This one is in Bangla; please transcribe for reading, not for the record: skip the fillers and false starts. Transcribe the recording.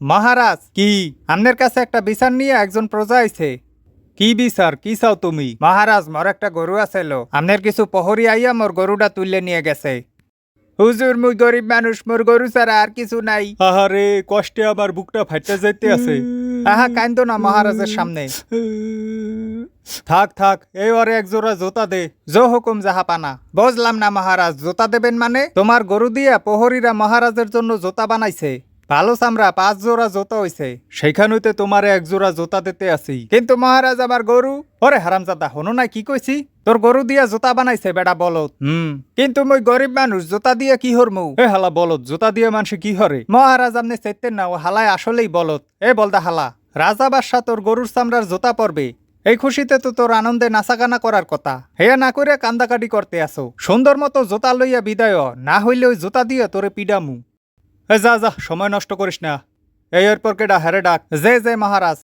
মহারাজ কি আপনার কাছে একটা বিচার নিয়ে একজন প্রজা আইছে। কি বিচার, কি চাও তুমি? মহারাজ, মোর একটা গরু আছিল, আপনার কিছু প্রহরী আইয়া মোর গরুটা তুলে নিয়ে গেছে। হুজুর, মুই গরিব মানুষ, মোর গরু ছাড়া আর কিছু নাই। আহারে, কষ্টে আমার বুকটা ফাইটে যাইতে আছে। আহা, কান্দো না মহারাজের সামনে। থাক থাক, এই ওরে এক জোড়া জোতা দে। জো হুকুম জাহাপানা। বুঝলাম না মহারাজ, জোতা দেবেন মানে? তোমার গরু দিয়া প্রহরীরা মহারাজের জন্য জোতা বানাইছে। ভালো চামড়া, 5 জোড়া জোতা হইছে। সেইখান হইতে তোমারে এক জোড়া জোতা দিতে আসি। কিন্তু মহারাজ, আমার গরু। ওরে হারামজাদা, হনো না কি কইছি? তোর গরু দিয়া জোতা বানাইছে বেটা বলদ। কিন্তু মই গরিব মানুষ, জোতা দিয়ে কি হরমু? এ হালা বলদ, জোতা দিয়ে মানুষে কি হরে? মহারাজ, আপনি চাইতেন না, ও হালায় আসলেই বলদ। এ বলদা হালা, রাজা বাদশাহ তোর গরুর চামড়ার জোতা পরবে। এই খুশিতে তো তোর আনন্দে নাচাগানা করার কথা, হেয়া না করে কান্দাকাটি করতে আসো। সুন্দর মতো জোতা লইয়া বিদায় হ, না হইলে ওই জোতা দিয়ে তোরে পিডামু। যা যা, সময় নষ্ট করিস না। এই এরপর কেডা? হ্যারে ডাক। যে মহারাজ।